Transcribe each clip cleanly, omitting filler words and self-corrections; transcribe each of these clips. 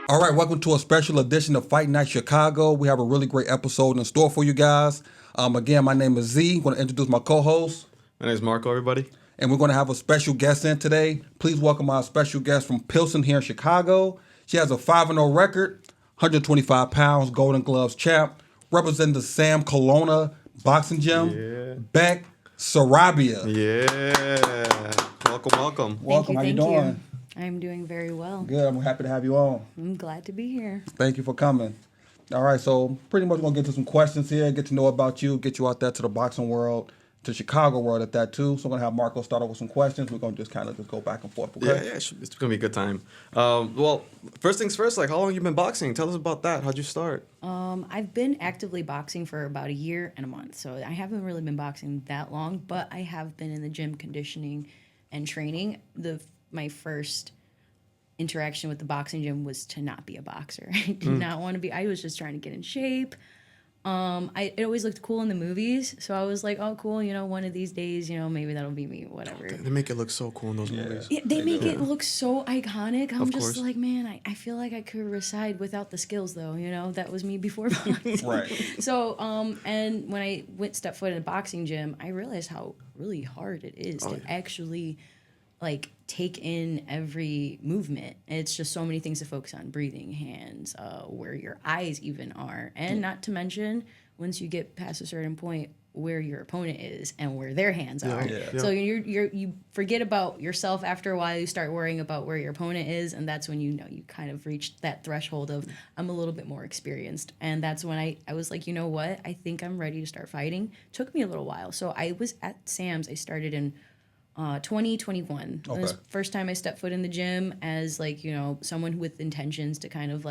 All right, welcome to a special edition of Fight Night Chicago. We have a really great episode in store for you guys. Again, my name is Zee. I'm going to introduce my co-host. My name is Marco, everybody. And we're going to have a special guest in today. Please welcome our special guest from Pilsen here in Chicago. She has a 5-0 record, 125 pounds, Golden Gloves champ, representing the Sam Kelowna boxing gym, Beck Sarabia. Yeah. Welcome. Welcome. How you doing? I'm doing very well. Good. I'm happy to have you on. I'm glad to be here. Thank you for coming. All right, so pretty much we're going to get to some questions here, get to know about you, get you out there to the boxing world, to the Chicago world at that too. So I'm going to have Marco start off with some questions. We're going to just kind of just go back and forth. Okay? Yeah, it's going to be a good time. Well, first things first, like how long have you been boxing? Tell us about that. How'd you start? I've been actively boxing for about a year and a month, so I haven't really been boxing that long, but I have been in the gym conditioning and training. My first interaction with the boxing gym was to not be a boxer. I did not want to be. I was just trying to get in shape. It always looked cool in the movies, so I was like, oh, cool, one of these days, maybe that'll be me, whatever. They make it look so cool in those movies. Yeah, they make it look so iconic. I'm just course. like, man, I feel like I could reside without the skills, though. That was me before boxing. Right. So, and when I stepped foot in a boxing gym, I realized how really hard it is to actually take in every movement. It's just so many things to focus on: breathing, hands, where your eyes even are, and not to mention once you get past a certain point, where your opponent is and where their hands are. Yeah. So you forget about yourself after a while. You start worrying about where your opponent is, and that's when you kind of reached that threshold of I'm a little bit more experienced. And that's when I was like, you know what? I think I'm ready to start fighting. Took me a little while. So I was at Sam's. I started in 2021. Okay. It was the first time I stepped foot in the gym as someone with intentions to kind of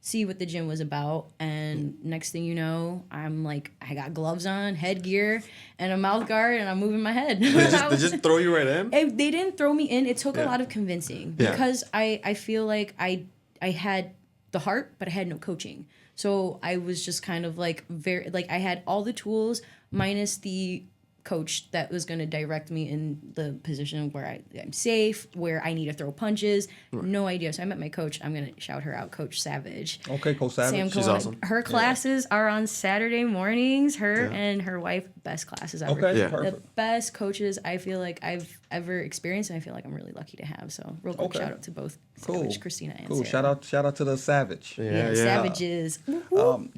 see what the gym was about. And next thing you know, I'm I got gloves on, headgear, and a mouth guard, and I'm moving my head. They just throw you right in? They didn't throw me in. It took a lot of convincing because I feel like I had the heart, but I had no coaching. So I was just kind of very I had all the tools minus the coach that was going to direct me in the position where I'm safe, where I need to throw punches. Right. No idea. So I met my coach. I'm going to shout her out, Coach Savage. Okay, Coach Savage. Sam She's awesome. Her classes are on Saturday mornings. Her and her wife, best classes ever. Okay, Yeah. perfect. The best coaches I feel like I've ever experienced, and I feel like I'm really lucky to have. So real quick shout out to both Savage, Christina, and Sarah. Shout out to the Savage. Yeah. Savages.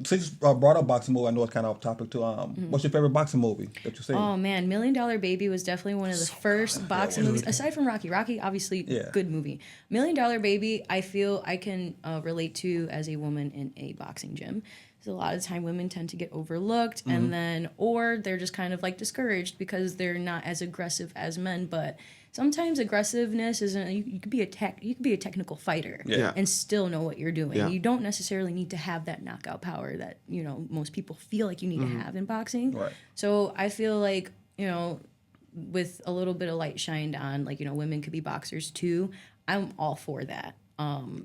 Since you brought up boxing movie, I know it's kind of off topic too. What's your favorite boxing movie that you've seen? Oh man, $1 Million Baby was definitely one of the first boxing movies, aside from Rocky. Rocky, obviously, good movie. $1 Million Baby, I feel I can relate to as a woman in a boxing gym. So a lot of the time, women tend to get overlooked, and then or they're just kind of discouraged because they're not as aggressive as men. But sometimes aggressiveness isn't. You could be a technical fighter and still know what you're doing. Yeah. You don't necessarily need to have that knockout power that most people feel like you need to have in boxing. Right. So I feel like with a little bit of light shined on, women could be boxers too. I'm all for that.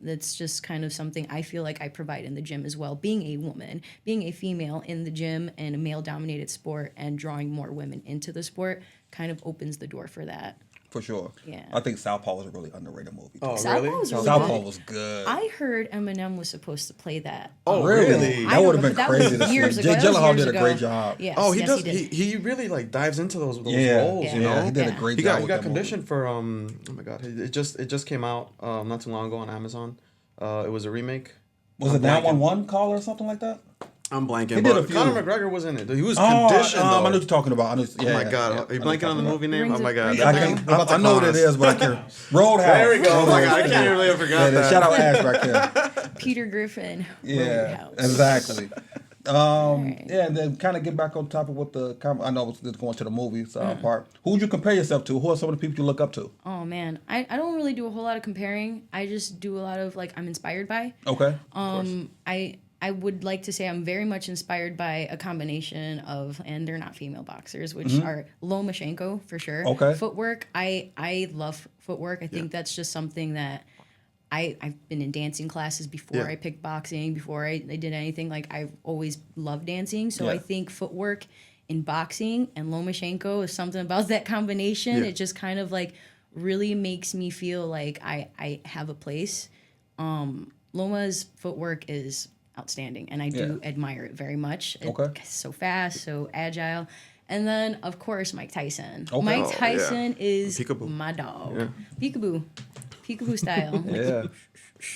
That's just kind of something I feel like I provide in the gym as well. Being a woman, being a female in the gym in a male-dominated sport and drawing more women into the sport kind of opens the door for that. For sure. Yeah. I think Southpaw was a really underrated movie. Oh, Southpaw really? was really Southpaw good. was good. I heard Eminem was supposed to play that. Oh, Really? really? That would have been That crazy was to years see. ago. Jay That was Gyllenhaal years did a ago. great job. Yes, Oh, he yes, does. He did. He really dives into those roles. Yeah. You know. He did a Yeah. great He job. got with that conditioned for oh my god, it just came out not too long ago on Amazon. It was a remake. movie. Was it 911 call or something like that? I'm blanking. He did a But few. Conor McGregor was in it. He was Oh, conditioned. I though. know what you're talking about. Oh my god, are you blanking on the movie name? Rings Oh my a- god, rings that a thing- bell. I'm about to I know what it pause. is, but I can't. Roadhouse. There we go. Oh my god, I can't even believe I forgot that. Shout out Ash right there. Peter Griffin. Yeah, Roadhouse. exactly. Right. Yeah, and then kind of get back on topic with the. I know it's going to the movies part. Who would you compare yourself to? Who are some of the people you look up to? Oh man, I don't really do a whole lot of comparing. I just do a lot of I'm inspired by. Okay. I would like to say I'm very much inspired by a combination of, and they're not female boxers, which are Lomachenko for sure. Okay. Footwork. I love footwork. I think that's just something that I've been in dancing classes before I picked boxing, before I did anything. I've always loved dancing. So I think footwork in boxing and Lomachenko is something about that combination. Yeah. It just kind of really makes me feel like I have a place. Loma's footwork is outstanding, and I do admire it very much. It's so fast, so agile. And then, of course, Mike Tyson. Okay. Mike Tyson is Peekaboo. My dog. Yeah. Peekaboo style.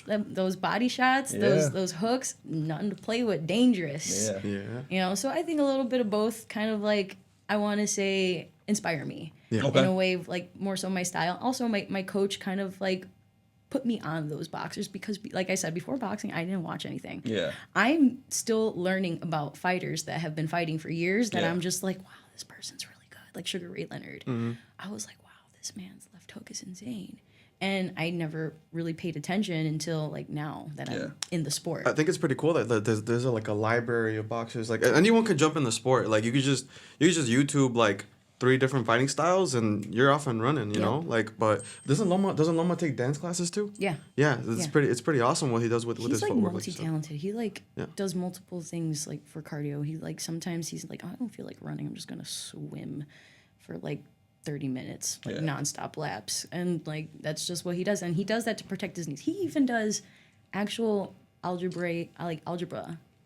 Those body shots, those hooks, nothing to play with, dangerous. Yeah. You know, so I think a little bit of both kind of like, I want to say, inspire me. Yeah. Okay. In a way, like, more so my style. Also, my coach kind of, like, put me on those boxers because, like I said, before boxing, I didn't watch anything. Yeah. I'm still learning about fighters that have been fighting for years that I'm just like, wow, this person's really good. Like Sugar Ray Leonard. Mm-hmm. I was like, wow, this man's left hook is insane. And I never really paid attention until like now that I'm in the sport. I think it's pretty cool that there's like a library of boxers. Like anyone could jump in the sport. Like you could just YouTube like 3 different fighting styles and you're off and running, you know? Like, but doesn't Loma take dance classes too? Yeah. Yeah, it's pretty awesome what he does with his footwork. He's like multi-talented. He like does multiple things like for cardio. He like sometimes he's like, oh, I don't feel like running. I'm just going to swim for like 30 minutes, like nonstop laps. And like that's just what he does. And he does that to protect his knees. He even does actual algebra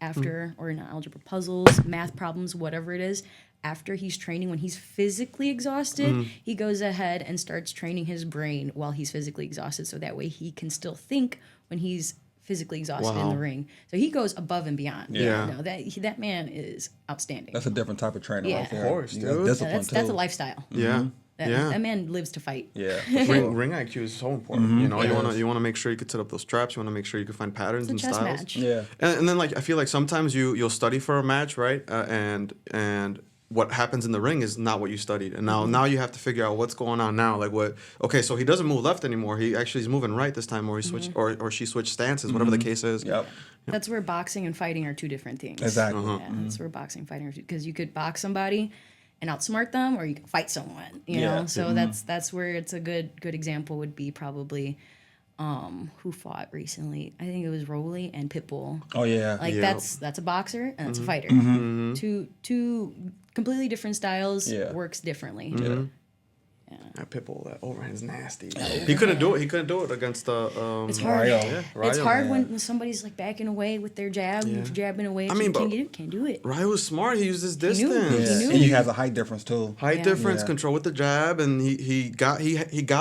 after or not algebra puzzles, math problems, whatever it is. After he's training, when he's physically exhausted, he goes ahead and starts training his brain while he's physically exhausted. So that way he can still think when he's physically exhausted in the ring. So he goes above and beyond. Yeah. You know, that man is outstanding. That's a different type of trainer right there. Of course, dude. That's a lifestyle. Yeah. That man lives to fight. Yeah. Ring IQ is so important. Mm-hmm. You know, you want to make sure you can set up those traps. You want to make sure you can find patterns and styles. Match. Yeah. And then like I feel like sometimes you'll study for a match, right? And what happens in the ring is not what you studied. And now you have to figure out what's going on now. Like okay, so he doesn't move left anymore. He actually is moving right this time, or he switched or she switched stances, whatever the case is. Yep. That's where boxing and fighting are 2 different things. Exactly. Yeah, that's where boxing and fighting are, because you could box somebody and outsmart them, or you can fight someone, you know? So that's where it's a good example would be probably who fought recently. I think it was Rolly and Pitbull. Oh yeah. Like that's a boxer and that's a fighter. Mm-hmm. Two completely different styles, works differently. Mm-hmm. Yeah. That Pitbull, that overhand's nasty. He couldn't do it. He couldn't do it against it's hard. It's hard when somebody's like backing away with their jab, jabbing away. I mean, can't do it. Ryo was smart. He used his distance. He knew. And he has a height difference too. Height difference, control with the jab, and he got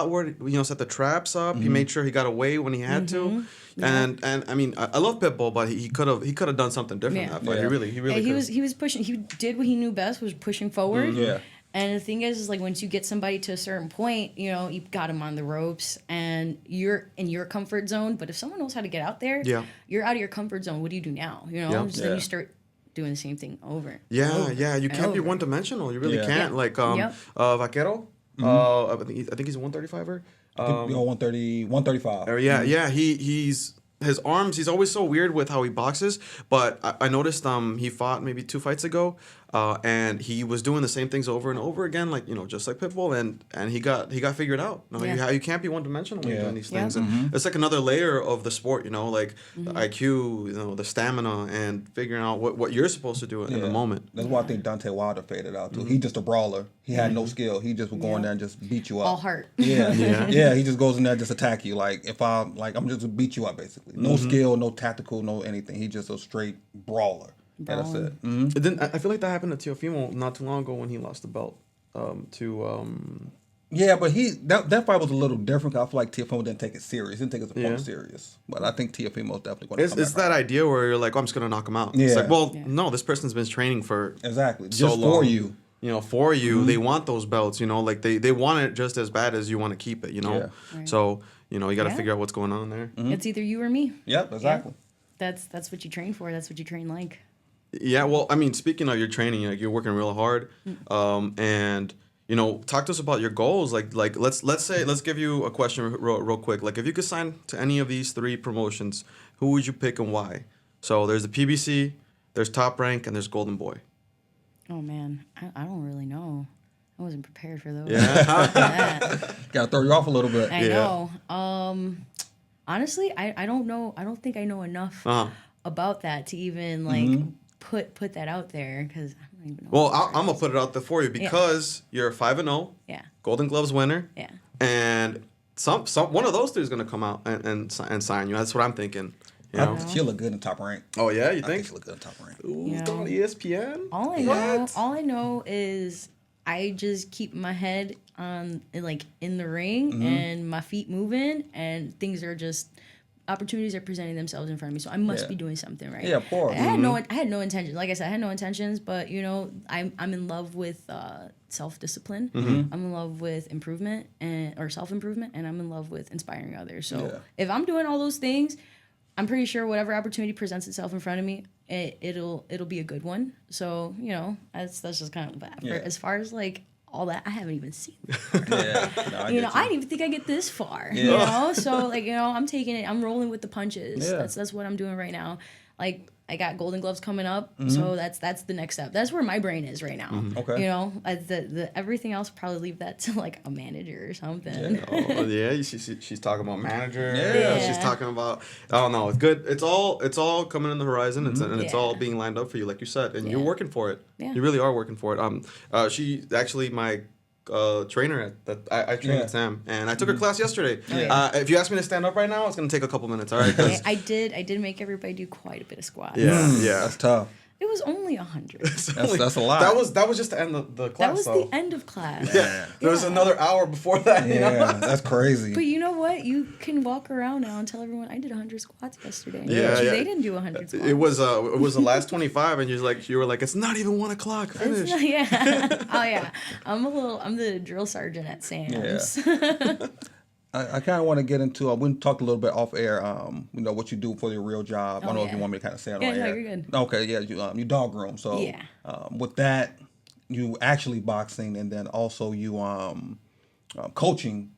where set the traps up. Mm-hmm. He made sure he got away when he had to. Yeah. And I mean, I love Pitbull, but he could have done something different that fight. He really he was pushing. He did what he knew best, was pushing forward. Yeah. And the thing is like once you get somebody to a certain point, you know, you've got them on the ropes and you're in your comfort zone. But if someone knows how to get out there, you're out of your comfort zone. What do you do now? You know, then you start doing the same thing over. Yeah. You can't be one-dimensional. You really can't. Like Vaquero, I think he's a 135er. 135. He's his arms. He's always so weird with how he boxes. But I noticed he fought maybe 2 fights ago. And he was doing the same things over and over again, like just like Pitbull, and he got figured out. You can't be one dimensional when you're doing these things, and it's like another layer of the sport, like the IQ, the stamina, and figuring out what you're supposed to do in the moment. That's why I think Deontay Wilder faded out too. He's just a brawler. He had no skill. He just would go in there and just beat you up. All heart. Yeah. He just goes in there and just attack you. Like I'm just to beat you up basically. No skill, no tactical, no anything. He's just a straight brawler. Yeah, that's it. Mm-hmm. Then I feel like that happened to Teofimo not too long ago when he lost the belt to. Yeah, but that fight was a little different. Cause I feel like Teofimo didn't take it serious. He didn't take his opponent serious. But I think Teofimo's definitely going to come It's that idea where you're like, I'm just going to knock him out. Yeah. It's like, no, this person's been training for exactly so just long. For you. For you, they want those belts. Like they want it just as bad as you want to keep it. Yeah. Right. So you got to figure out what's going on there. Mm-hmm. It's either you or me. Yep, exactly. Yeah. That's what you train for. That's what you train like. Yeah, well, I mean, speaking of your training, you're working real hard, and talk to us about your goals. Like let's give you a question real quick. Like, if you could sign to any of these 3 promotions, who would you pick and why? So there's the PBC, there's Top Rank, and there's Golden Boy. Oh man, I don't really know. I wasn't prepared for those. Yeah, gotta throw you off a little bit. I know. Honestly, I don't know. I don't think I know enough about that to even put that out there, because I don't even know. Well, I'm gonna put it out there for you because you're 5-0. Yeah. Golden Gloves winner. Yeah. And some one of those 3 is gonna come out and sign you. That's what I'm thinking. You know? She'll look good in Top Rank. Oh yeah, you I think? she'll look good in Top Rank. Ooh, You it's know? on ESPN. All I know is I just keep my head on in the ring and my feet moving, and things are just opportunities are presenting themselves in front of me. So I must be doing something right. Yeah, of course. I had no intentions. Like I said, I had no intentions, but I'm in love with self-discipline. I'm in love with improvement or self-improvement, and I'm in love with inspiring others. So if I'm doing all those things, I'm pretty sure whatever opportunity presents itself in front of me, it'll be a good one. So that's just kind of bad. As far as all that, I haven't even seen before. I didn't even think I get this far. So I'm taking it. I'm rolling with the punches. That's what I'm doing right now. I got Golden Gloves coming up, so that's the next step. That's where my brain is right now. Okay. The everything else probably leave that to a manager or something. She's talking about manager. Yeah. She's talking about. Oh no, it's good. It's all coming in the horizon. It's all being lined up for you, like you said, and you're working for it. Yeah. You really are working for it. She actually my. Trainer I train at Sam, and I took her class yesterday. If you ask me to stand up right now, it's gonna take a couple minutes. All right. I did make everybody do quite a bit of squats. Yeah, that's tough. It was only 100. That's a lot. That was just the end of the class. That was the end of class. Yeah. There was another hour before that. That's crazy. But you know what? You can walk around now and tell everyone I did 100 squats yesterday. Yeah. They didn't do 100 squats. It was the last 25, and you were like, it's not even 1 o'clock. Finish. Oh yeah. I'm the drill sergeant at Sam's. I kind of want to get into. We talked a little bit off air. What you do for your real job. I don't know if you want me to kind of say it on air. Yeah, no, you're good. Okay, yeah, you dog groom. So with that, you actually boxing, and then also you coaching,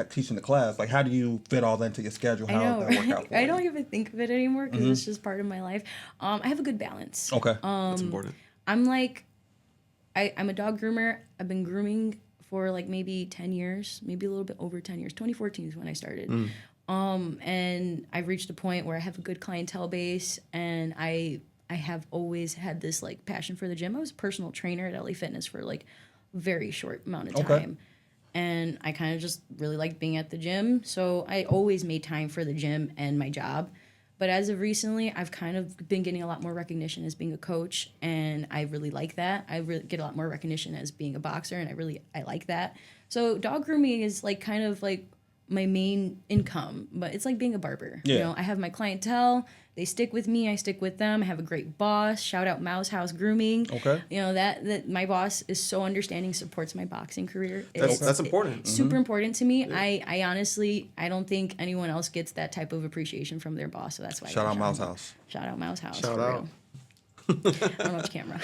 teaching the class. Like, how do you fit all that into your schedule? How does that work out for you? I don't even think of it anymore because it's just part of my life. I have a good balance. Okay, that's important. I'm I'm a dog groomer. I've been grooming for maybe 10 years, maybe a little bit over 10 years. 2014 is when I started. And I've reached a point where I have a good clientele base, and I have always had this passion for the gym. I was a personal trainer at LA Fitness for a very short amount of time. And I kind of just really liked being at the gym. So I always made time for the gym and my job. But as of recently, I've kind of been getting a lot more recognition as being a coach, and I really like that. I really get a lot more recognition as being a boxer, and I like that. So dog grooming is kind of my main income, but it's like being a barber. Yeah. I have my clientele. They stick with me. I stick with them. I have a great boss. Shout out Mouse House Grooming. Okay. That my boss is so understanding, supports my boxing career. That's important. Super important to me. I honestly, I don't think anyone else gets that type of appreciation from their boss. So that's why. Shout out Mouse House. Shout out Mouse House. Shout out. I don't watch camera.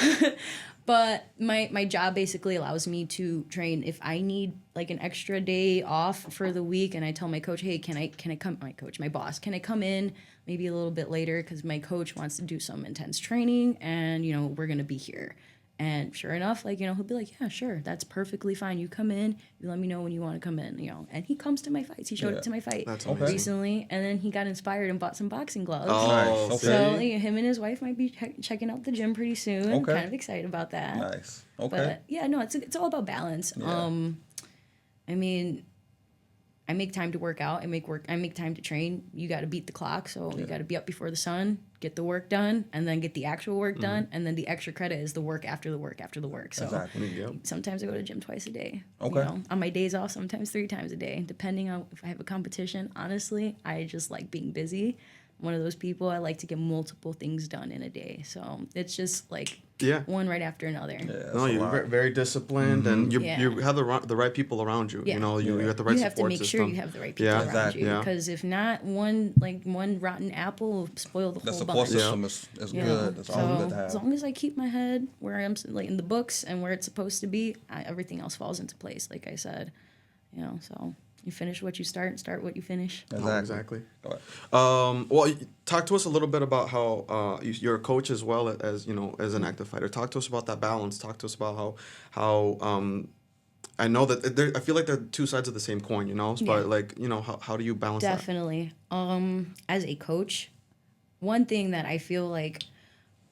But my job basically allows me to train. If I need an extra day off for the week, and I tell my coach, hey, can I come? My boss, can I come in maybe a little bit later because my coach wants to do some intense training, and we're gonna be here. And sure enough, he'll be like, yeah, sure, that's perfectly fine. You come in, you let me know when you want to come in, And he comes to my fights. He showed up to my fight recently, and then he got inspired and bought some boxing gloves. Oh, nice. So him and his wife might be checking out the gym pretty soon. Okay. Kind of excited about that. Nice. Okay. But yeah, no, it's all about balance. Yeah. I mean, I make time to work out. I make time to train. You got to beat the clock, so you got to be up before the sun, get the work done, and then get the actual work done, and then the extra credit is the work after the work after the work. So Exactly. sometimes I go to the gym twice a day. Okay. On my days off, sometimes 3 times a day, depending on if I have a competition. Honestly, I just like being busy. One of those people. I like to get multiple things done in a day. So it's just one right after another. Yeah, No, you're very disciplined, and you have the right people around you. Yeah. You got the right You have to support make system. sure you have the right people around you, because if not, one rotten apple will spoil the The whole support bunch. system is good. It's all good to have. As long as I keep my head where I'm in the books and where it's supposed to be, everything else falls into place. Like I said, so you finish what you start and start what you finish. Exactly. Go ahead. Well, talk to us a little bit about how you're a coach as well as as an active fighter. Talk to us about that balance. Talk to us about how I know that I feel like they're 2 sides of the same coin, but how do you balance that? Definitely. As a coach, one thing that I feel like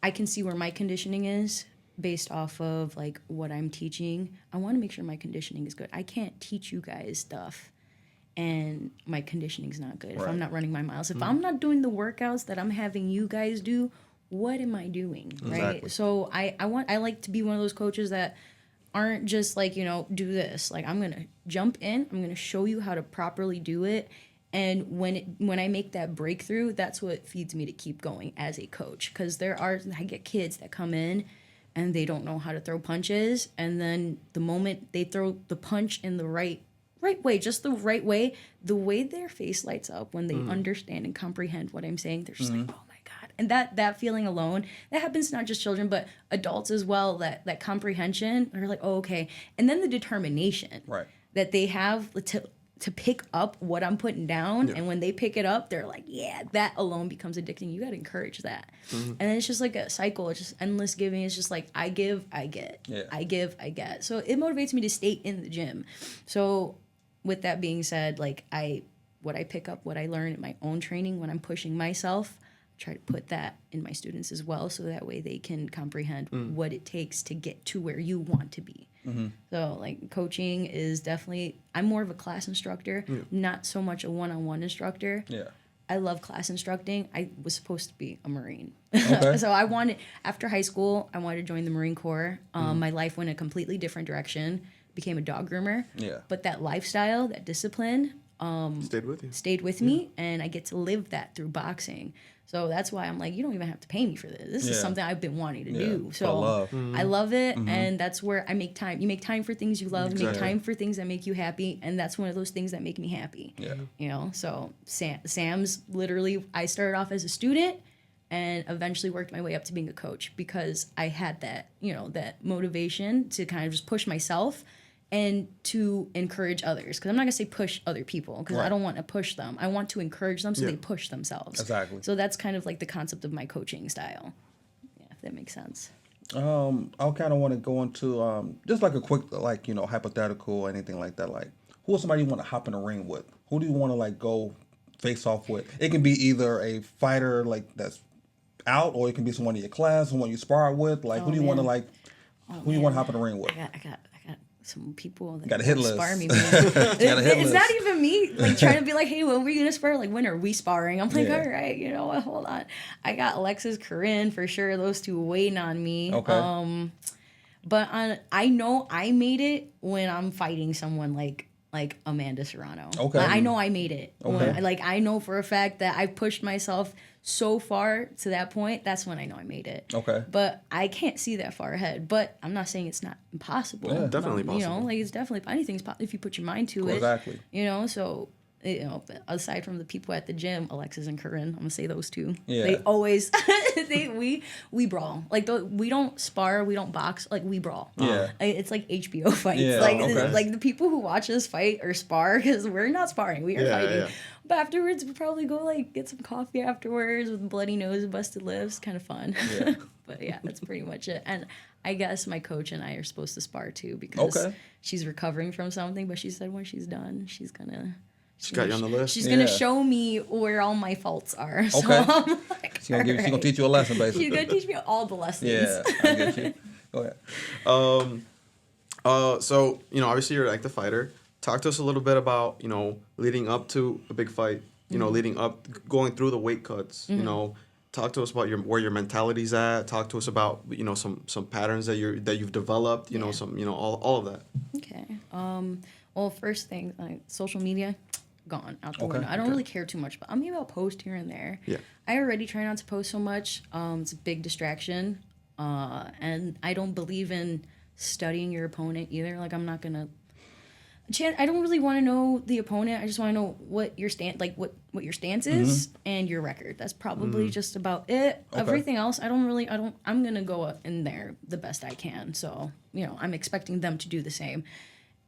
I can see where my conditioning is based off of what I'm teaching. I want to make sure my conditioning is good. I can't teach you guys stuff and my conditioning's not good, if Right. I'm not running my miles, if I'm not doing the workouts that I'm having you guys do, what am I doing? Right. Exactly. So I like to be one of those coaches that aren't just like, do this. Like, I'm going to jump in, I'm going to show you how to properly do it. And when I make that breakthrough, that's what feeds me to keep going as a coach. Because I get kids that come in and they don't know how to throw punches. And then the moment they throw the punch in the right way, just the right way, the way their face lights up when they understand and comprehend what I'm saying, they're just like, oh my God. And that feeling alone, that happens to not just children, but adults as well, that comprehension, they're like, oh, okay. And then the determination that they have to pick up what I'm putting down. And when they pick it up, they're like, yeah, that alone becomes addicting. You got to encourage that. And then it's just like a cycle. It's just endless giving. It's just like, I give, I get. Yeah. I give, I get. So it motivates me to stay in the gym. So with that being said, like what I pick up, what I learn in my own training when I'm pushing myself, try to put that in my students as well, so that way they can comprehend what it takes to get to where you want to be. So like coaching is definitely, I'm more of a class instructor, not so much a one-on-one instructor. Yeah. I love class instructing. I was supposed to be a Marine. Okay. So after high school, I wanted to join the Marine Corps. My life went a completely different direction, became a dog groomer. Yeah. But that lifestyle, that discipline, Stayed with you. me, and I get to live that through boxing. So that's why I'm like, you don't even have to pay me for this. This is something I've been wanting to do. So I love it, and that's where I make time. You make time for things you love. You make Exactly. time for things that make you happy, and that's one of those things that make me happy. Yeah. So Sam's literally, I started off as a student and eventually worked my way up to being a coach because I had that, that motivation to kind of just push myself and to encourage others. Because I'm not going to say push other people, because I don't want to push them. I want to encourage them so they push themselves. Exactly. So that's kind of like the concept of my coaching style. Yeah, if that makes sense. I kind of want to go into just like a quick, like, hypothetical or anything like that. Like, who is somebody you want to hop in the ring with? Who do you want to like go face off with? It can be either a fighter like that's out, or it can be someone in your class, someone you spar with. Like, who do you want to like? Who do you want to hop in the ring with? I got some people that Got a hit list. spar me. Man. Got a hit It's list. not even me like trying to be like, hey, when are we gonna spar? Like, when are we sparring? I'm like, Yeah. all right, you know what? Hold on. I got Alexis, Corinne for sure. Those two waiting on me. Okay. But I know I made it when I'm fighting someone like Amanda Serrano. Okay. I know I made it. Okay. I know for a fact that I've pushed myself so far to that point. That's when I know I made it. Okay. But I can't see that far ahead. But I'm not saying it's not impossible. Yeah. Definitely possible. It's definitely, anything's possible if you put your mind to it. Exactly. So aside from the people at the gym, Alexis and Corinne, I'm gonna say those two. Yeah. They always we brawl. Like, we don't spar, we don't box. Like, we brawl. Yeah. It's like HBO fights. Yeah, Like okay. like the people who watch us fight or spar, because we're not sparring, we are fighting. Yeah. But afterwards, we'll probably go like get some coffee afterwards with bloody nose and busted lips. Kind of fun. Yeah. But yeah, that's pretty much it. And I guess my coach and I are supposed to spar too, because Okay. she's recovering from something. But she said when she's done, she's gonna. She got you on the list. She's gonna Yeah. show me where all my faults are. So Okay. I'm like, She's gonna alright. teach you a lesson, basically. She's gonna teach me all the lessons. Yeah, I get you. Go ahead. So obviously you're an active fighter. Talk to us a little bit about leading up to a big fight. Leading up, going through the weight cuts. Talk to us about where your mentality's at. Talk to us about some patterns that you've developed. Yeah. All of that. Okay. Well, first thing, social media, gone out the Okay. window. I don't really care too much, but maybe I'll post here and there. Yeah. I already try not to post so much. It's a big distraction, and I don't believe in studying your opponent either. Like, I'm not gonna. I don't really want to know the opponent. I just want to know what your what your stance is and your record. That's probably just about it. Okay. Everything else, I'm gonna go up in there the best I can. So I'm expecting them to do the same.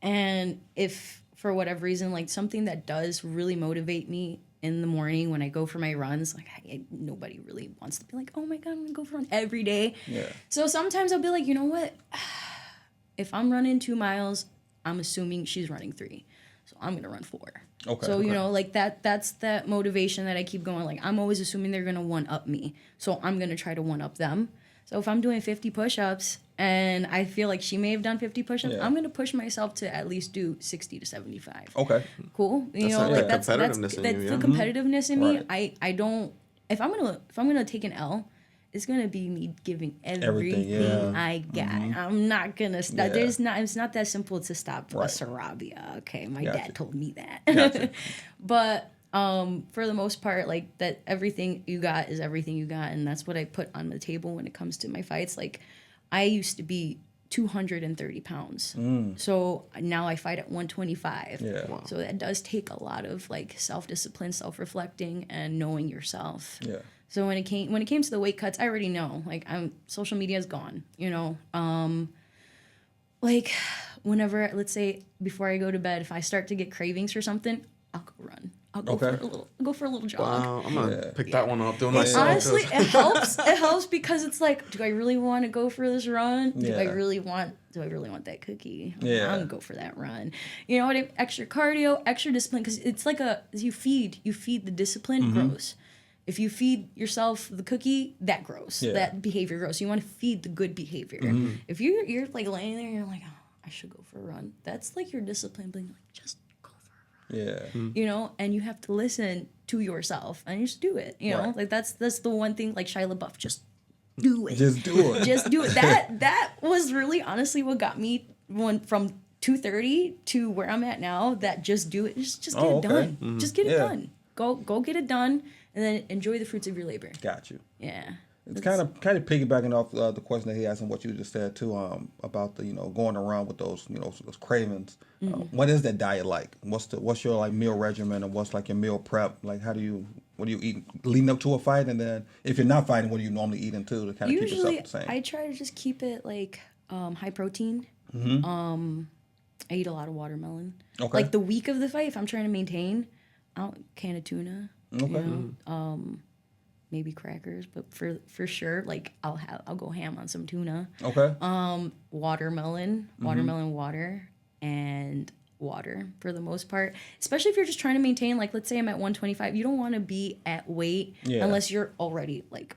And if for whatever reason, like something that does really motivate me in the morning when I go for my runs, like nobody really wants to be like, oh my God, I'm gonna go for a run every day. Yeah. So sometimes I'll be like, you know what? If I'm running 2 miles, I'm assuming she's running 3. So I'm going to run 4. Okay. So, Okay. like that's that motivation that I keep going. Like, I'm always assuming they're going to one-up me. So I'm going to try to one-up them. So if I'm doing 50 push-ups and I feel like she may have done 50 push-ups. Yeah. I'm gonna push myself to at least do 60 to 75. Okay. Cool. You That's know, like like the that's competitiveness in you, the yeah. competitiveness in me. Right. I don't. If I'm gonna take an L, it's gonna be me giving everything yeah. I got. I'm not gonna stop. Yeah. There's not. It's not that simple to stop a Right. Sarabia. Okay, my Gotcha. dad told me that. Gotcha. But for the most part, like that, everything you got is everything you got, and that's what I put on the table when it comes to my fights. Like, I used to be 230 pounds, so now I fight at 125. Yeah. Wow. So that does take a lot of like self-discipline, self-reflecting, and knowing yourself. Yeah. So when it came to the weight cuts, I already know. Like, social media is gone. You know, like whenever, let's say before I go to bed, if I start to get cravings for something, I'll go run. I'll go Okay. for a little jog. I'm gonna Yeah. pick that one up. Doing It, myself. honestly, it helps. It helps because it's like, do I really want to go for this run? Do I Yeah. really want that cookie? Yeah. I'm gonna go for that run. You know what? Extra cardio, extra discipline, because it's like you feed the discipline grows. If you feed yourself the cookie, that grows. Yeah. That behavior grows. So you want to feed the good behavior. If you're like laying there and you're like, oh, I should go for a run. That's like your discipline being like, just go for a run. Yeah. You know, and you have to listen to yourself and just do it. You know, Right. like that's the one thing. Like Shia LaBeouf, just do it. Just do it. Just do it. That was really honestly what got me from 230 to where I'm at now. That just do it. Just get it done. Just get it Yeah. done. Go get it done, and then enjoy the fruits of your labor. Got you. Yeah. It's kind of piggybacking off the question that he asked and what you just said too, about the going around with those those cravings. What is that diet like? What's your like meal regimen, and what's like your meal prep? Like what do you eat leading up to a fight, and then if you're not fighting, what do you normally eat into to kind of keep Usually, yourself the same? I try to just keep it like high protein. I eat a lot of watermelon. Okay. Like the week of the fight, if I'm trying to maintain, I'll can of tuna. Okay. You know? Maybe crackers, but for sure, like I'll go ham on some tuna. Okay. Watermelon water, and water for the most part. Especially if you're just trying to maintain, like let's say I'm at 125, you don't want to be at weight unless you're already like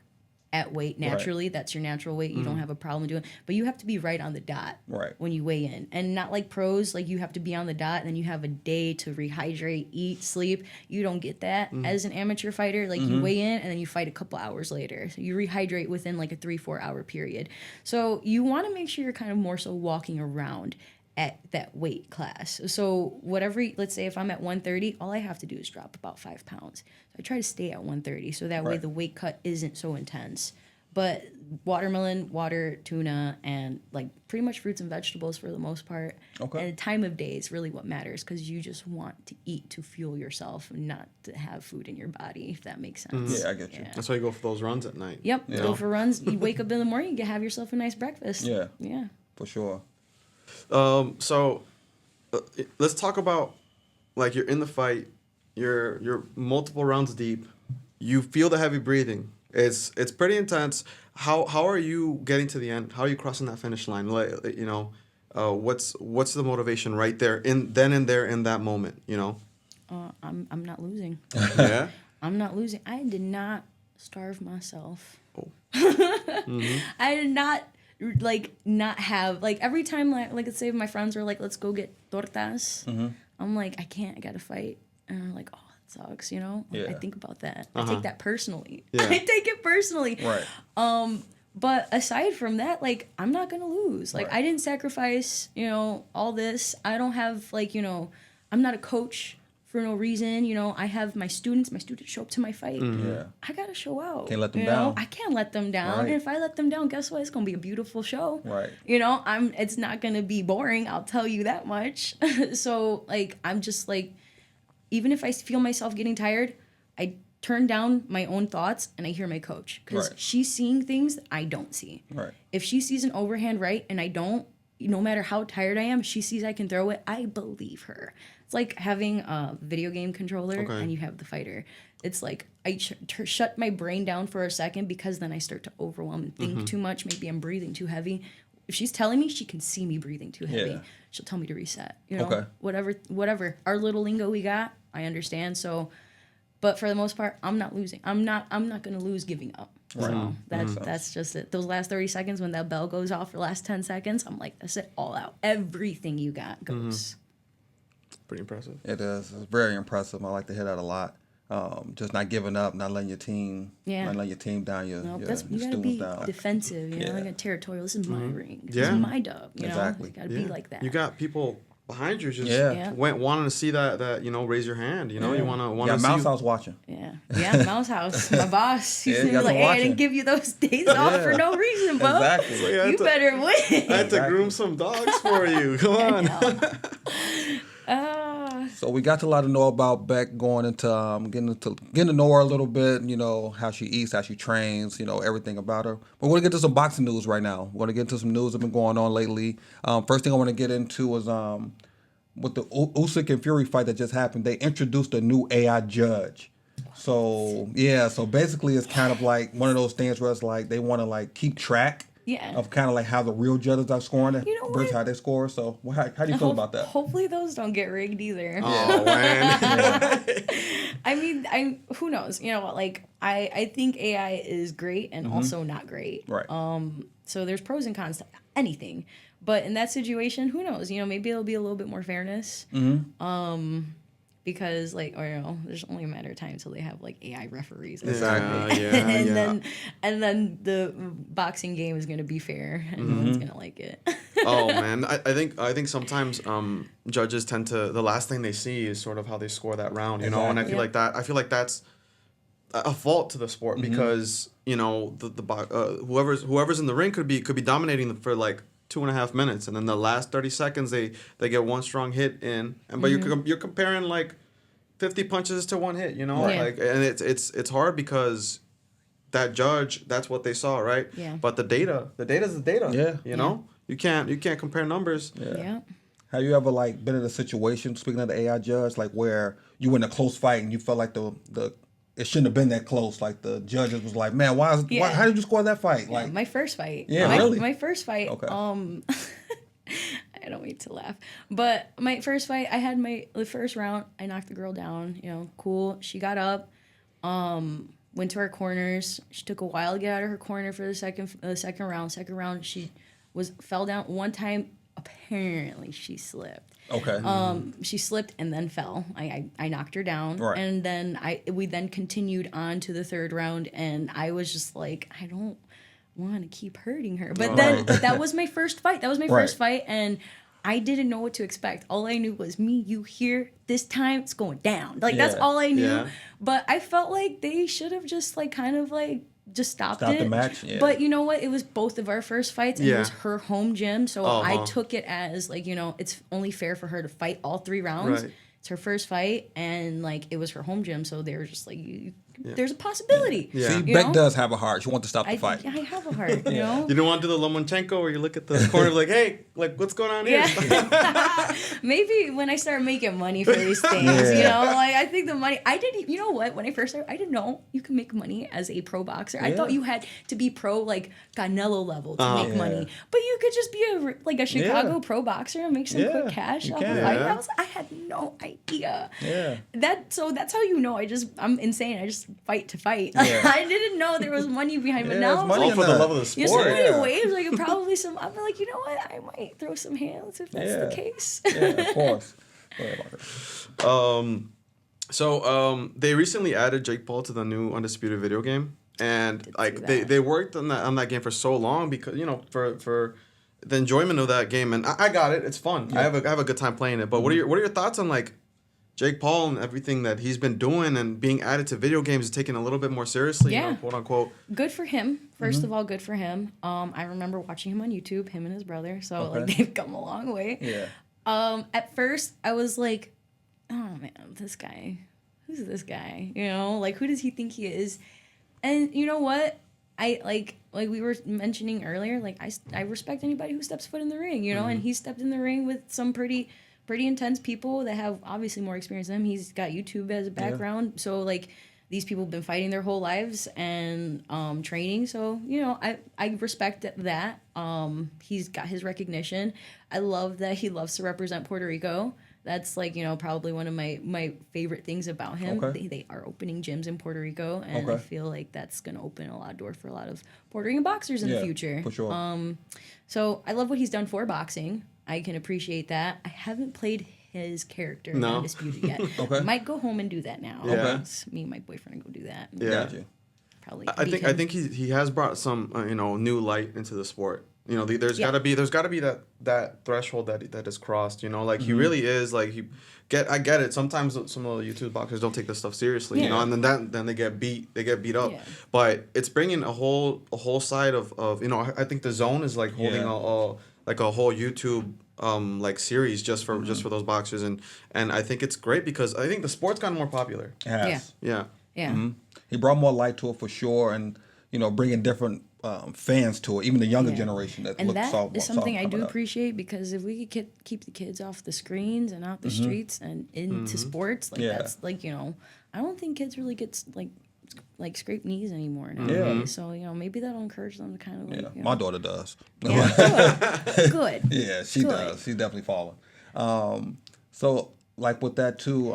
at weight naturally. Right. That's your natural weight. You don't have a problem doing it. But you have to be right on the dot when you weigh in. And not like pros, like you have to be on the dot and then you have a day to rehydrate, eat, sleep. You don't get that as an amateur fighter. Like you weigh in and then you fight a couple hours later. So you rehydrate within like a 3-4 hour period. So you want to make sure you're kind of more so walking around at that weight class. So whatever, let's say if I'm at 130, all I have to do is drop about 5 pounds. So I try to stay at 130 so that way the weight cut isn't so intense. But watermelon, water, tuna, and like pretty much fruits and vegetables for the most part. Okay. And the time of day is really what matters because you just want to eat to fuel yourself, not to have food in your body, if that makes sense. Yeah, I get you. Yeah. That's why you go for those runs at night. Yep, go for runs. You wake up in the morning, you can have yourself a nice breakfast. Yeah. Yeah. For sure. So let's talk about, like, you're in the fight, you're multiple rounds deep, you feel the heavy breathing. It's pretty intense. How are you getting to the end? How are you crossing that finish line? Like, what's the motivation right there in that moment? I'm not losing. Yeah. I'm not losing. I did not starve myself. Oh. I did not not have every time like let's say my friends are like, let's go get tortas. I'm like, I can't. I gotta fight, and I'm like, oh, that sucks. I think about that. I take that personally. Yeah. I take it personally. Right. But aside from that, I'm not gonna lose. Right. I didn't sacrifice, all this. I don't have I'm not a coach for no reason. I have my students. My students show up to my fight. Yeah. I gotta show out. Can't let them down. I can't let them down. Right. And if I let them down, guess what? It's gonna be a beautiful show. Right. It's not gonna be boring. I'll tell you that much. So I'm just even if I feel myself getting tired, I turn down my own thoughts and I hear my coach because she's seeing things that I don't see. Right. If she sees an overhand right and I don't, no matter how tired I am, she sees I can throw it, I believe her. It's like having a video game controller and you have the fighter. It's like I shut my brain down for a second because then I start to overwhelm and think too much. Maybe I'm breathing too heavy. If she's telling me, she can see me breathing too heavy. Yeah. She'll tell me to reset. Whatever. Our little lingo we got, I understand. So, but for the most part, I'm not losing. I'm not gonna lose giving up. So that's just it. Those last 30 seconds when that bell goes off for the last 10 seconds, I'm like, that's it, all out. Everything you got goes. Pretty impressive. It is. It's very impressive. I like to hear that a lot. Just not giving up, not letting your team, not letting your team down, your You students gotta be down. defensive, you know, like a territorial. This is my ring. This Yeah. is my dub. You Exactly. know, you gotta be like that. You got people behind you just Yeah. wanting to see that raise your hand. You know, you want Yeah, to see. Mouse House watching. Yeah, Mouse House. My boss. He's Yeah, gonna you be like, guys hey, are I didn't watching. give you those days off for no reason, bro. Exactly. So, yeah, You better win. I had to groom some dogs for you. Come on. So we got to let her know about Beck going into getting to know her a little bit. You know how she eats, how she trains. You know everything about her. But we're gonna get to some boxing news right now. We're gonna get into some news that's been going on lately. First thing I want to get into was with the Usyk and Fury fight that just happened. They introduced a new AI judge. So so basically it's kind of like one of those things where it's like they want to like keep track. Yeah. Of kind of like how the real judges are scoring it versus how they score. So how do you feel about that? Hopefully those don't get rigged either. Oh man. I mean, who knows? You know, like I think AI is great and also not great. Right. So there's pros and cons to anything, but in that situation, who knows? You know, maybe it'll be a little bit more fairness. Because there's only a matter of time until they have like AI referees. Exactly. And then the boxing game is gonna be fair and no one's gonna like it. Oh man, I think sometimes judges tend to, the last thing they see is sort of how they score that round, you know, and I feel like that's a fault to the sport because you know whoever's in the ring could be dominating for like 2.5 minutes, and then the last 30 seconds they get one strong hit in, but you're comparing like 50 punches to one hit, you know, like, and it's hard because that judge, that's what they saw, right? Yeah. But the data's the data. Yeah. You know, you can't compare numbers. Yeah. Have you ever like been in a situation, speaking of the AI judge, like where you were in a close fight and you felt like the it shouldn't have been that close? Like the judges was like, man, why how did you score that fight? Yeah, Like my first fight. Really? My first fight. Okay. I don't mean to laugh, but my first fight, I had the first round. I knocked the girl down. You know, cool. She got up. Went to our corners. She took a while to get out of her corner for the second round. Second round, she fell down one time. Apparently, she slipped. okay. She slipped and then fell. I knocked her down, Right. and then we then continued on to the third round, and I was just like, I don't want to keep hurting her. But but that was my first fight. That was my first fight, and I didn't know what to expect. All I knew was me, you here, this time it's going down. Like that's all I knew. Yeah. But I felt like they should have just like kind of like just stopped Stop it. the match. Yeah. But you know what? It was both of our first fights, and it was her home gym. So I took it as like, you know, it's only fair for her to fight all 3 rounds. Right. It's her first fight, and like it was her home gym, so they were just like, there's a possibility. Yeah. See, You Beck know? does have a heart. She wants to stop the I fight. have a heart, you know. You don't want to do the Lomachenko where you look at the corner like, hey, like what's going on here? Yeah. Maybe when I start making money for these things, you know, like I think the money, you know what, when I first started, I didn't know you can make money as a pro boxer. I thought you had to be pro, like Canelo level to make money, but you could just be a Chicago pro boxer and make some quick cash off of fight. I had no idea. Yeah. That's how you know I'm insane. I just fight to fight. Yeah. I didn't know there was money behind, but there's now money All in for the that. love of the there's sport. so many waves. Like probably I'm like, you know what? I might throw some hands if that's the case. Yeah, of course. Go ahead, Marco. So they recently added Jake Paul to the new Undisputed video game, and like they worked on that game for so long because, you know, for the enjoyment of that game, and I got it. It's fun. Yeah. I have a good time playing it. But what are your thoughts on like Jake Paul and everything that he's been doing and being added to video games and taken a little bit more seriously, you know, quote unquote? Good for him. First of all, good for him. I remember watching him on YouTube, him and his brother. So like they've come a long way. Yeah. At first I was like, oh man, this guy. Who's this guy? You know, like who does he think he is? And you know what? I like we were mentioning earlier, like I respect anybody who steps foot in the ring, you know, and he stepped in the ring with some pretty intense people that have obviously more experience than him. He's got YouTube as a background. So like these people have been fighting their whole lives and training. So, I respect that. He's got his recognition. I love that he loves to represent Puerto Rico. That's probably one of my favorite things about him. Okay. They are opening gyms in Puerto Rico, and I Okay. feel like that's going to open a lot of doors for a lot of Puerto Rican boxers in the future. For sure. So I love what he's done for boxing. I can appreciate that. I haven't played his character in Undisputed yet. Okay. I might go home and do that now. Yeah. It's me and my boyfriend go do that. Yeah. Gotcha. Probably. I think he has brought some new light into the sport. There's gotta be that threshold that is crossed. Like he really is like I get it. Sometimes some of the YouTube boxers don't take this stuff seriously. And then they get beat up. Yeah. But it's bringing a whole side of I think the Zone is like holding a whole YouTube like series just for those boxers and I think it's great because I think the sport's gotten more popular. It has. Yeah. Yeah. He brought more light to it for sure, and bringing different fans to it, even the younger generation that And look that soft. is something I do appreciate because if we could keep the kids off the screens and out the streets and into sports, that's I don't think kids really get like scrape knees anymore nowadays. So maybe that'll encourage them to kind of My daughter does. Yeah, good. Yeah, she does. She's definitely falling. So like with that too,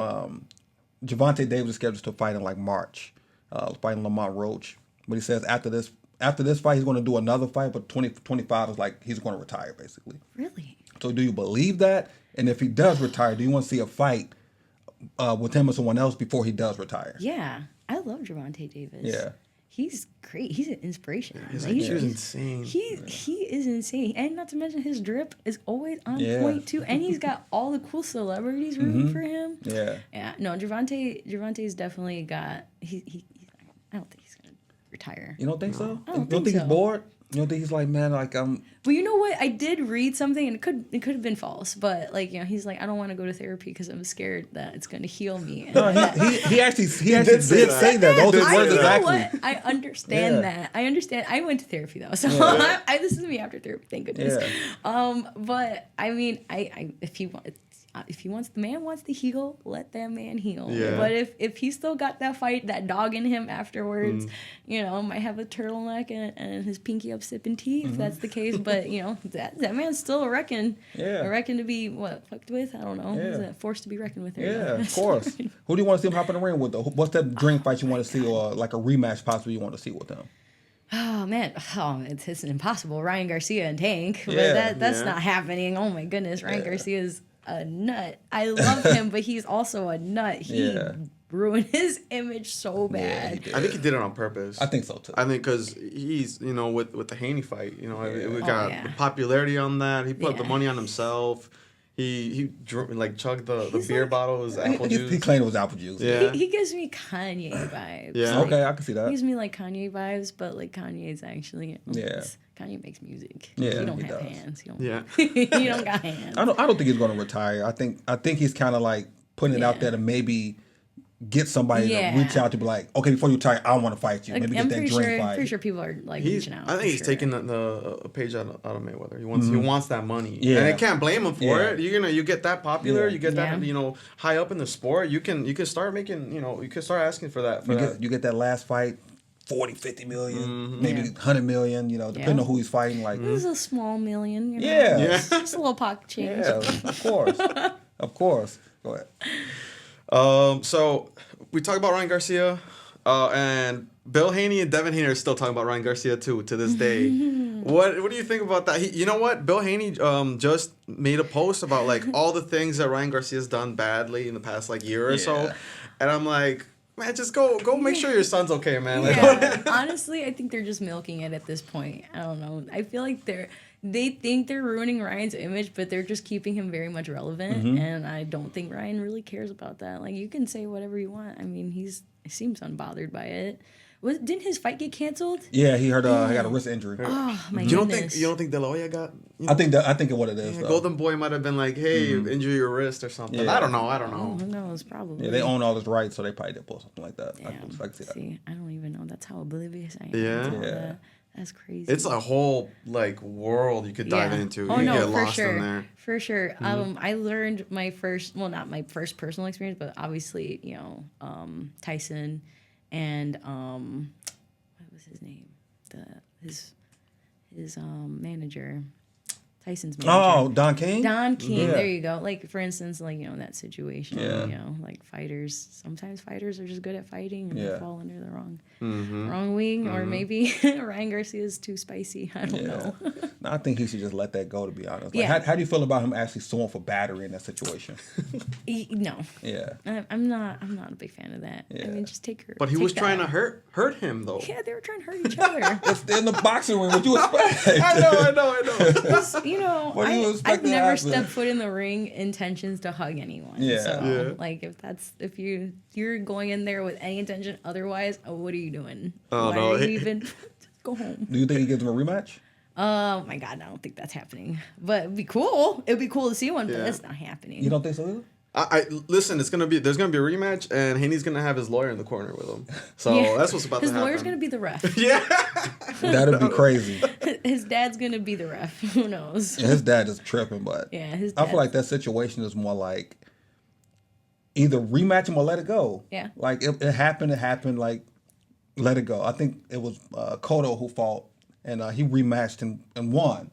Gervonta Davis is scheduled to fight in like March, fighting Lamont Roach. But he says after this fight, he's going to do another fight, but 2025 is like he's going to retire basically. Really? So do you believe that? And if he does retire, do you want to see a fight with him or someone else before he does retire? Yeah, I love Gervonta Davis. Yeah. He's great. He's an inspiration. His IQ is insane. He is insane, and not to mention his drip is always on Yeah. point too. And he's got all the cool celebrities rooting for him. Yeah. Yeah. No, Gervonta's definitely got. I don't think he's gonna retire. You don't think so? I don't You don't think think so. he's bored? You don't think he's like, man, like But you know what? I did read something, and it could have been false. But he's like, I don't want to go to therapy because I'm scared that it's going to heal me. And No, he actually did say that. Those are I words know exactly. what? I understand Yeah. that. I understand. I went to therapy though, so this is me after therapy. Thank goodness. Yeah. But I mean, if the man wants to heal, let that man heal. Yeah. But if he's still got that fight, that dog in him afterwards, might have a turtleneck and his pinky up sipping tea if that's the case. But that man's still a reckon. Yeah. A reckon to be fucked with. I don't know. Yeah. He's a force to be reckoned with. Yeah, of course. Who do you want to see him hop in the ring with? What's that dream fight you want to see, or like a rematch possibly you want to see with him? Oh man, it's impossible. Ryan Garcia and Tank, but Yeah. that's not happening. Oh my goodness, Ryan Garcia is a nut. I love him, but he's also a nut. He ruined his image so bad. I think he did it on purpose. I think so too. I think because he's with the Haney fight, we got yeah. the popularity on that. He put the Yeah. money on himself. He chugged the beer bottle. It was apple He juice. claimed it was apple juice. Yeah. He gives me Kanye vibes. Yeah. Like, Okay, I can see He that. gives me like Kanye vibes, but like Kanye's actually Kanye makes music. Yeah, he don't he have does. hands. He don't, Yeah. he don't got hands. I don't think he's going to retire. I think he's kind of like putting it out there to maybe get somebody to reach out to be like, okay, before you retire, I want to fight you. Like, Maybe I'm get that pretty dream sure. fight. Pretty sure people are like He's, reaching out. I think for he's sure. taking a page out of Mayweather. He wants that money. Yeah. And I can't blame him for Yeah. it. You get that popular, Yeah. you get that Yeah. high up in the sport. You can start making you can start asking for that. You get that last fight, 40, 50 million, maybe 100 million, depending on who he's fighting. Like, It was a small million. yeah. Yeah. Just a little pocket change. Yeah, of course. Of course. Go ahead. So we talk about Ryan Garcia, and Bill Haney and Devin Haney are still talking about Ryan Garcia too to this day. What do you think about that? You know what? Bill Haney just made a post about like all the things that Ryan Garcia's done badly in the past like year or so, Yeah. and I'm like, man, just go make sure your son's okay, man. Like, Yeah. Honestly, I think they're just milking it at this point. I don't know. I feel like they think they're ruining Ryan's image, but they're just keeping him very much relevant. And I don't think Ryan really cares about that. Like, you can say whatever you want. I mean, he seems unbothered by it. Didn't his fight get canceled? Yeah, he heard he got a wrist injury. Oh my you goodness. don't think De La Hoya got? I think it's what it is. Yeah, though. Golden Boy might have been like, hey, injure your wrist or something. Yeah. I don't know. Who knows? Probably. Yeah, they own all his rights, so they probably did pull something like that. Damn. I can see that. See, I don't even know. That's how oblivious I am. Yeah. to all Yeah. that. That's crazy. It's a whole like world you could dive into. Oh You no, get for lost sure, in there. for sure. I learned not my first personal experience, but obviously, Tyson and what was his name? His manager. Tyson's manager. Oh, Don King? Don King, Yeah. there you go. Like, for instance, like, in that situation, Yeah. like sometimes fighters are just good at fighting and Yeah. they fall under the wrong wing, or maybe Ryan Garcia is too spicy. I don't know. No, I think he should just let that go, to be honest. Like, Yeah. how do you feel about him actually suing for battery in that situation? No. Yeah. I'm not a big fan of that. Yeah. I mean, just take her. But he take was that trying to out. hurt him though. Yeah, they were trying to hurt each other. It's in the boxing ring. What you expect? I know. What do you expect I've to never happen? stepped foot in the ring intentions to hug anyone. Yeah. So, Yeah. like, if you're going in there with any intention otherwise, what are you doing? Oh, Why no. are you even just go home? Do you think he gives him a rematch? Oh my God, I don't think that's happening. But it'd be cool. It'd be cool to see one, but Yeah. that's not happening. You don't think so either? I listen. There's gonna be a rematch, and Haney's gonna have his lawyer in the corner with him. So that's what's about His to happen. lawyer's gonna be the ref. Yeah. That'd be crazy. His dad's gonna be the ref. Who knows? Yeah, his dad is tripping, but Yeah, his I dad. feel like that situation is more like either rematch him or let it go. Yeah. Like it happened. Like let it go. I think it was Cotto who fought, and he rematched and won.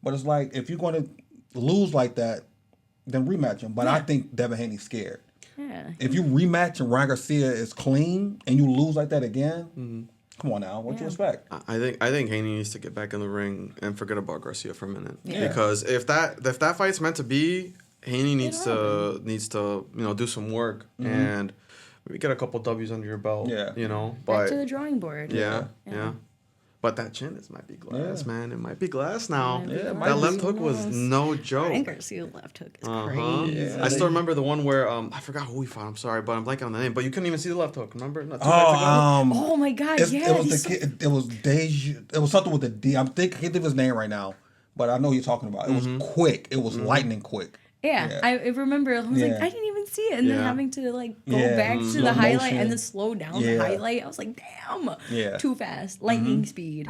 But it's like if you're going to lose like that, then rematch him. But I think Devin Haney's scared. Yeah. If you rematch and Ryan Garcia is clean and you lose like that again, come on now, what you expect? I think Haney needs to get back in the ring and forget about Garcia for a minute. Yeah. Because if that fight's meant to be, Haney needs to do some work and maybe get a couple W's under your belt. Yeah. Back But to the drawing board. yeah. But that chin might be glass, man. It might be glass now. Yeah, it might that be left hook was glass. no joke. Ryan Garcia's left hook is Uh-huh. crazy. Yeah. I still remember the one where I forgot who we fought. I'm sorry, but I'm blanking on the name. But you couldn't even see the left hook. Remember? Not 2 nights ago? Oh my God! It Yeah, was he's the kid. It was Deja. It was something with a D. I can't think of his name right now, but I know who you're talking about. It was quick. It was lightning quick. yeah. I remember. I was like, Yeah. I didn't even see it, and then Yeah. having to go Yeah. back to Slow the highlight motion. and then slow down Yeah. the highlight. I was like, damn, Yeah. too fast, lightning speed.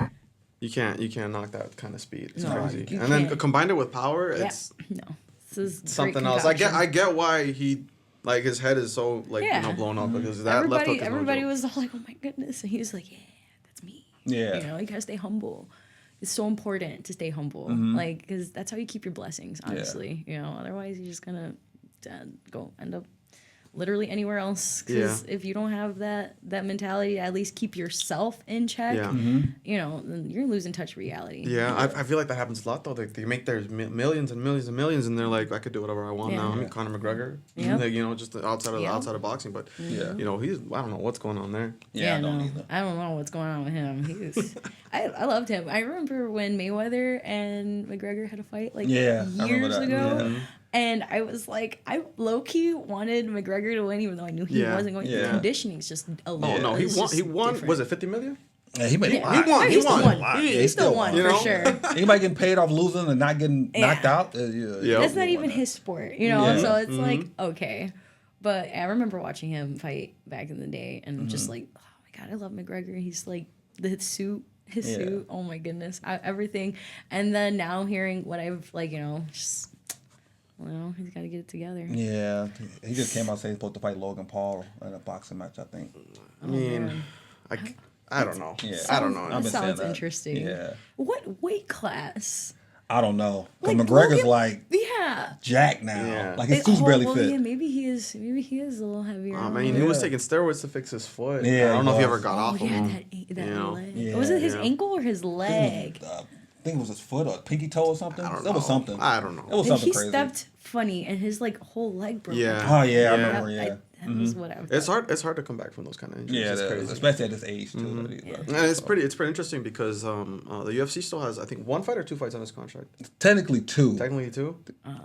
You can't knock that kind of speed. It's No, crazy. you And then can't. combine it with power, Yeah, it's no, this is great something else. concoction. I get why he his head is so blown up because that left hook is Everybody no joke. was all like, oh my goodness, and he was like, yeah, that's me. Yeah. You gotta stay humble. It's so important to stay humble, because that's how you keep your blessings. Honestly, otherwise you're just gonna go end up literally anywhere else. Because if you don't have that mentality, at least keep yourself in check. Yeah. Then you're losing touch with reality. Yeah, I feel like that happens a lot though. They make their millions and millions and millions, and they're like, I could do whatever I want now. I mean, Conor McGregor, Yep. just outside of boxing, but he's I don't know what's going on there. I don't either. I don't know what's going on with him. He was, I loved him. I remember when Mayweather and McGregor had a fight I remember years that. ago. Yeah. And I was like, I low-key wanted McGregor to win, even though I knew he wasn't going to. Yeah. The conditioning's just a Oh little. no, he it's won. just He won. different. Was it 50 million? Yeah, he made a Yeah. lot. He won. He still won. Yeah, He still won, You for know? sure. Anybody getting paid off losing and not getting knocked out? Yeah. That's not even his sport, Yeah. So it's like, okay. But I remember watching him fight back in the day and just like, oh my God, I love McGregor. He's like, his suit, oh my goodness, everything. And then now hearing what I've just, he's got to get it together. Yeah, he just came out saying he's supposed to fight Logan Paul in a boxing match, I think. I mean, man. I don't know. Yeah. I don't know. I've That been saying sounds that. interesting. Yeah. What weight class? I don't know. 'Cause Like, McGregor's Logan- like Yeah. jacked now. Yeah. Like his suit's barely fit. Yeah, maybe he is a little heavier. I mean, he was taking steroids to fix his foot. Yeah, I don't know if he he ever was. got off of them. that leg. Yeah. Was it his Yeah. ankle or his leg? I think it was his foot or pinky toe or something. I don't It know. was something. I don't know. It was And something he crazy. stepped funny, and his whole leg broke. Yeah. Oh yeah, I Yeah. remember. Yeah. That was whatever. It's hard. It's hard to come back from those kind of injuries. Yeah, it's it is, crazy. especially at this age too. And it's pretty interesting because the UFC still has, I think, 1 fight or 2 fights on his contract. Technically two. Technically 2.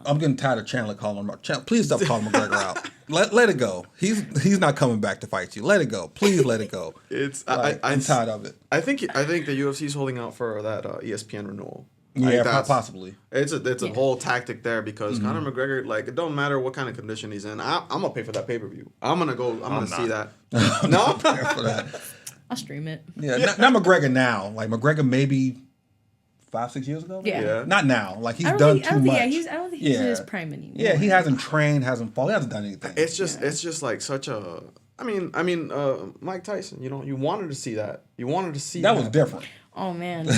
I'm getting tired of Chandler calling him out. Please stop calling McGregor out. Let it go. He's not coming back to fight you. Let it go. Please let it go. It's I'm tired of it. I think the UFC is holding out for that ESPN renewal. Yeah, that's- possibly. It's a whole tactic there because Conor McGregor, like, it don't matter what kind of condition he's in. I'm gonna pay for that pay per view. I'm gonna see that. No, For that. I'll stream it. Yeah, not McGregor now. Like McGregor maybe 5-6 years ago. Yeah. Yeah. Not now. Like he's I don't done think, too much. I don't think he's in his prime anymore. Yeah, he hasn't trained, hasn't fought, he hasn't done anything. it's just like such a Mike Tyson. You know, you wanted to see that. You wanted to see that was different. Oh man.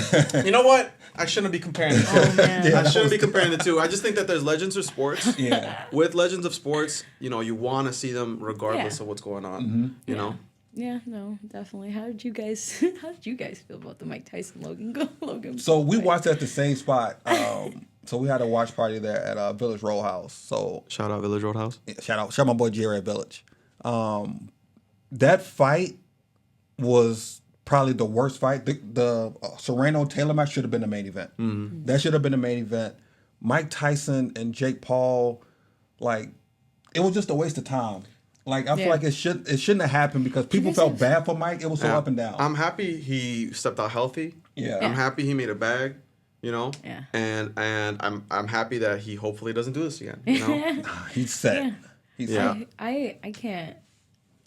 You know what? I shouldn't be comparing the two. Oh man. I shouldn't be comparing the two. I just think that there's legends of sports. Yeah. With legends of sports, you know, you want to see them regardless of what's going on. You know. Yeah, no, definitely. How did you guys feel about the Mike Tyson Logan? So we watched at the same spot. So we had a watch party there at Village Roadhouse. So Shout out Village Roadhouse. shout out my boy Jerry at Village. That fight was probably the worst fight. The Serrano Taylor match should have been the main event. Mm-hmm. That should have been the main event. Mike Tyson and Jake Paul, like, it was just a waste of time. Like, I feel like it shouldn't have happened because people felt bad for Mike. It was so up and down. I'm happy he stepped out healthy. Yeah. I'm happy he made a bag. You know. Yeah. And I'm happy that he hopefully doesn't do this again. You know. He's set. Yeah. He's set. I can't.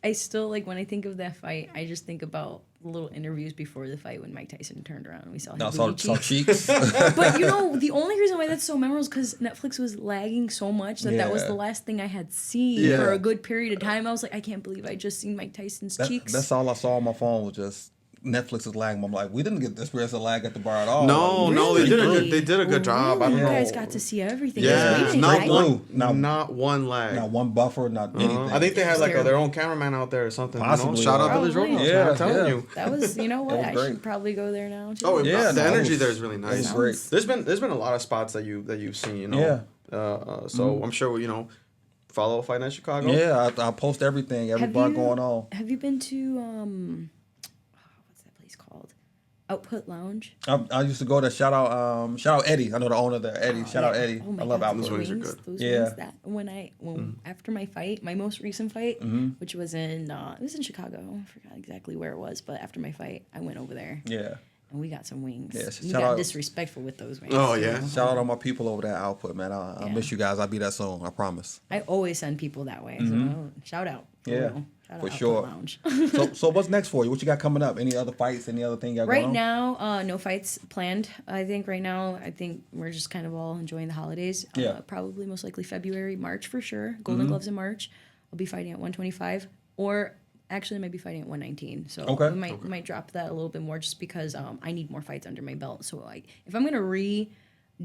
I still, like, when I think of that fight, I just think about the little interviews before the fight when Mike Tyson turned around and we saw his Saw cheeks. But, you know, the only reason why that's so memorable is because Netflix was lagging so much that was Yeah. the last thing I had seen for a good period of time. I was like, I can't believe I just seen Mike Tyson's cheeks. That's all I saw on my phone was just Netflix is lagging. I'm like, we didn't get this experience of lag at the bar at all. No, they did a good job. I don't You know. guys got to see everything. Yeah, It was not amazing. one, not one lag. Not one buffer, not anything. I think they had like their own cameraman out there or something. Possibly, You know? Shout out Probably. Village Roadhouse. Yeah, I'm telling you. That was, you know what? was I great. should probably go there now too. Oh, Yeah, the no, it energy was- there is really nice. was great. There's been a lot of spots that you've seen. You know. Yeah. So I'm sure you know. Follow Fight Night Chicago. Yeah, I post everything, every bar going on. Have you been to what's that place called? Output Lounge. I used to go to shout out Eddie. I know the owner there, Eddie. Shout out Eddie. Oh my I love God, Output. those wings are wings, good. those Yeah. wings that after my fight, my most recent fight, which was in Chicago. I forgot exactly where it was, but after my fight, I went over there. Yeah. And we got some wings. Yeah, You shout got out- disrespectful with those wings. Oh yeah. Shout out all my people over there at Output, man. I miss you guys. I'll be there soon. I promise. I always send people that way. So shout out. For Yeah, real. Shout for out sure. Output Lounge. So what's next for you? What you got coming up? Any other fights? Any other thing you got Right going on? now, no fights planned. I think right now, we're just kind of all enjoying the holidays. Yeah. Probably most likely February, March for sure. Golden Gloves in March. I'll be fighting at 125, or actually I might be fighting at 119. So Okay. we might drop that a little bit more just because I need more fights under my belt. So like if I'm gonna redo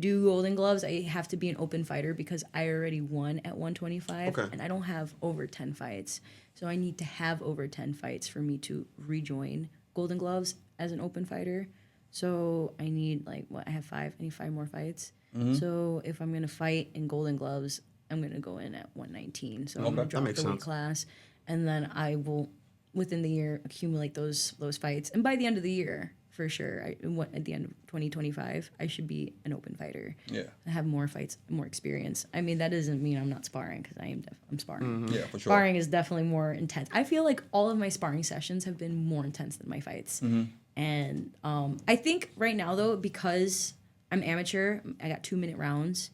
Golden Gloves, I have to be an open fighter because I already won at 125, and I don't have over 10 fights. So I need to have over 10 fights for me to rejoin Golden Gloves as an open fighter. So I need I have 5. I need 5 more fights. So if I'm gonna fight in Golden Gloves, I'm gonna go in at 119. So I'm gonna drop makes the weight sense. class, and then I will within the year accumulate those fights. And by the end of the year, for sure, at the end of 2025, I should be an open fighter. Yeah. I have more fights, more experience. I mean, that doesn't mean I'm not sparring because I'm sparring. Yeah, for sure. Sparring is definitely more intense. I feel like all of my sparring sessions have been more intense than my fights. And I think right now, though, because I'm amateur, I got 2-minute rounds.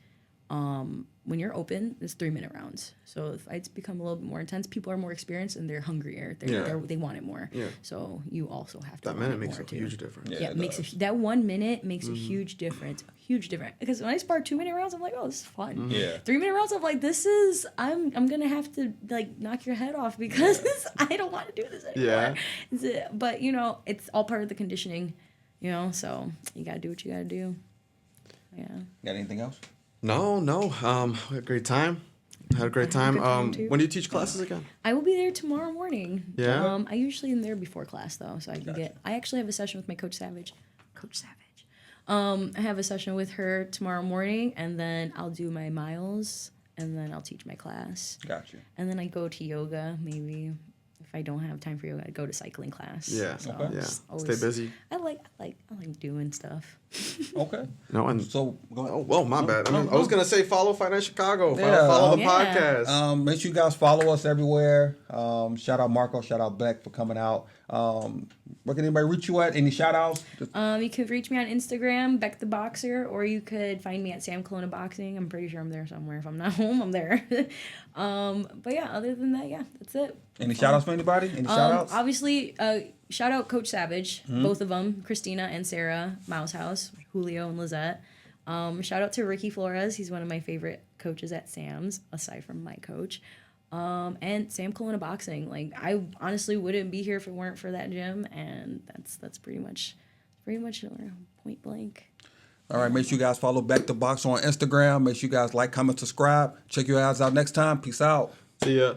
When you're open, it's 3-minute rounds. So the fights become a little bit more intense. People are more experienced and they're hungrier. They want it more. Yeah. So you also have to That want minute it makes more a too. huge difference. Yeah, it it makes does. that 1 minute makes a huge difference. Huge difference. Because when I spar 2-minute rounds, I'm like, oh, this is fun. Yeah. 3-minute rounds, I'm like, I'm gonna have to knock your head off because I don't want to do this anymore. Yeah. But it's all part of the conditioning. So you gotta do what you gotta do. Yeah. Got anything else? No. We had a great time. Had a great time. good time, too. When do you teach classes again? I will be there tomorrow morning. Yeah? I usually am there before class though, so I can I actually have a session with my coach Savage. I have a session with her tomorrow morning, and then I'll do my miles, and then I'll teach my class, Got you. and then I go to yoga. Maybe if I don't have time for yoga, I go to cycling class. Yeah. So Okay. Yeah. just Stay always- busy. I like doing stuff. Okay. No, and So go ahead. oh, well, my bad. I was gonna say follow Fight Night Chicago. Yeah, Follow the yeah. podcast. Make sure you guys follow us everywhere. Shout out Marco, shout out Beck for coming out. Where can anybody reach you at? Any shout outs? You could reach me on Instagram, Beck the Boxer, or you could find me at Sam Kelowna Boxing. I'm pretty sure I'm there somewhere. If I'm not home, I'm there. But yeah, other than that, yeah, that's it. Any shout outs for anybody? Any shout outs? Obviously, shout out Coach Savage, both of them, Christina and Sarah Mouse House, Julio and Lizette. Shout out to Ricky Flores. He's one of my favorite coaches at Sam's, aside from my coach. And Sam Kelowna Boxing. Like, I honestly wouldn't be here if it weren't for that gym, and that's pretty much point blank. All right, make sure you guys follow Back to Box on Instagram. Make sure you guys like, comment, subscribe. Check your ass out next time. Peace out. See ya.